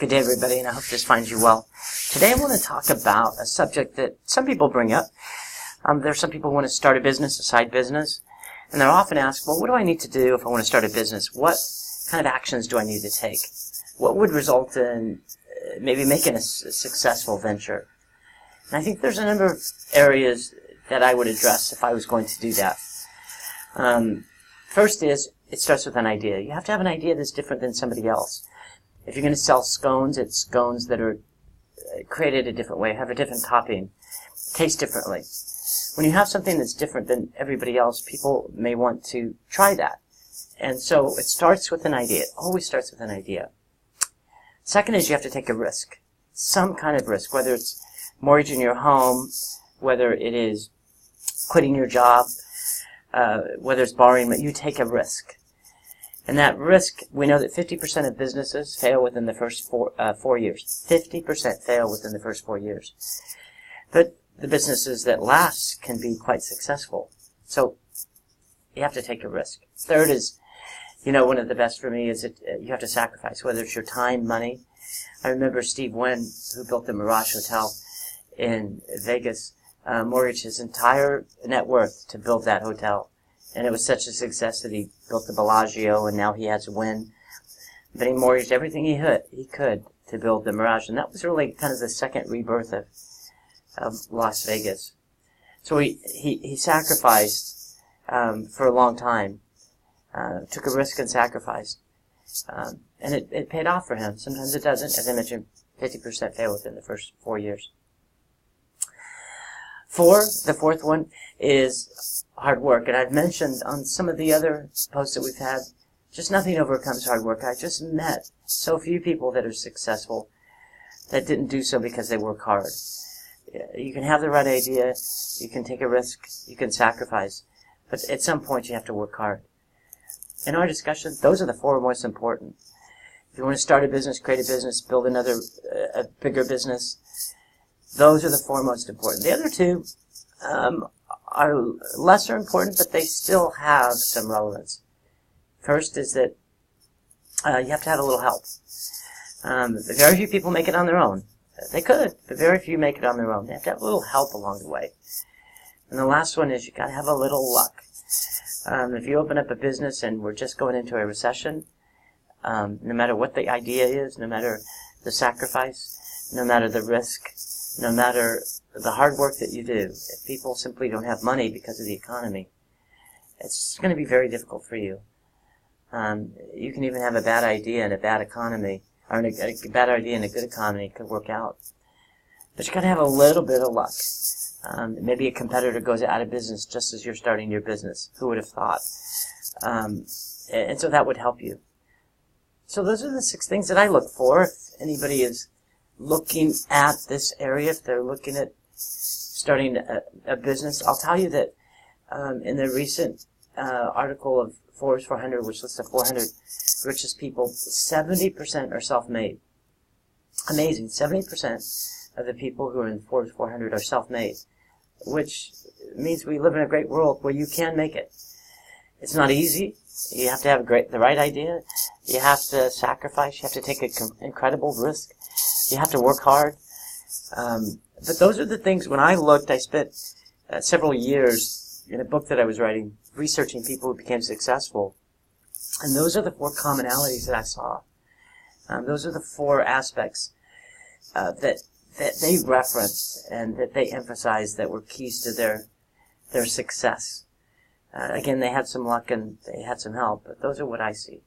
Good day, everybody, and I hope this finds you well. Today I want to talk about a subject that some people bring up. There are some people who want to start a business, a side business, and they're often asked, well, what do I need to do if I want to start a business? What kind of actions do I need to take? What would result in maybe making a successful venture? And I think there's a number of areas that I would address if I was going to do that. First is, it starts with an idea. You have to have an idea that's different than somebody else. If you're going to sell scones, it's scones that are created a different way, have a different topping, taste differently. When you have something that's different than everybody else, people may want to try that. And so it starts with an idea. It always starts with an idea. Second is you have to take a risk, some kind of risk, whether it's mortgaging your home, whether it is quitting your job, whether it's borrowing, but you take a risk. And that risk, we know that 50% of businesses fail within the first 4 years. 50% fail within the first 4 years. But the businesses that last can be quite successful. So you have to take a risk. Third is, one of the best for me is that you have to sacrifice, whether it's your time, money. I remember Steve Wynn, who built the Mirage Hotel in Vegas, mortgaged his entire net worth to build that hotel. And it was such a success that he built the Bellagio, and now he has Wynn. But he mortgaged everything he could to build the Mirage. And that was really kind of the second rebirth of Las Vegas. So he sacrificed for a long time, took a risk and sacrificed. And it paid off for him. Sometimes it doesn't. As I mentioned, 50% fail within the first 4 years. The fourth one is hard work. And I've mentioned on some of the other posts that we've had, just nothing overcomes hard work. I just met so few people that are successful that didn't do so because they work hard. You can have the right idea, you can take a risk, you can sacrifice, but at some point you have to work hard. In our discussion, those are the four most important. If you want to start a business, create a business, build a bigger business, those are the four most important. The other two are lesser important, but they still have some relevance. First is that you have to have a little help. Very few people make it on their own. They could, but very few make it on their own. They have to have a little help along the way. And the last one is you got to have a little luck. If you open up a business and we're just going into a recession, no matter what the idea is, no matter the sacrifice, no matter the risk, no matter the hard work that you do, if people simply don't have money because of the economy, it's going to be very difficult for you. You can even have a bad idea in a bad economy, or a bad idea in a good economy. It could work out. But you got to have a little bit of luck. Maybe a competitor goes out of business just as you're starting your business. Who would have thought? And so that would help you. So those are the 6 things that I look for. If anybody is looking at this area, if they're looking at starting a business, I'll tell you that in the recent article of Forbes 400, which lists the 400 richest people, 70% are self-made. Amazing. 70% of the people who are in Forbes 400 are self-made, which means we live in a great world where you can make it. It's not easy. You have to have the right idea. You have to sacrifice. You have to take an incredible risk. You have to work hard. But those are the things, when I looked, I spent several years in a book that I was writing, researching people who became successful. And those are the 4 commonalities that I saw. Those are the 4 aspects that they referenced and that they emphasized that were keys to their success. Again, they had some luck and they had some help, but those are what I see.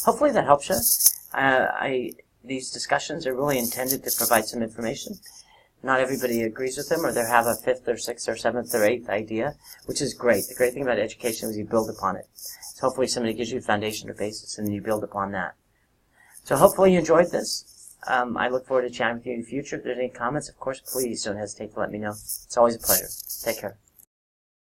Hopefully that helps you. These discussions are really intended to provide some information. Not everybody agrees with them, or they have a 5th or 6th or 7th or 8th idea, which is great. The great thing about education is you build upon it. So hopefully somebody gives you a foundation or basis and you build upon that. So hopefully you enjoyed this. I look forward to chatting with you in the future. If there's any comments, of course, please don't hesitate to let me know. It's always a pleasure. Take care.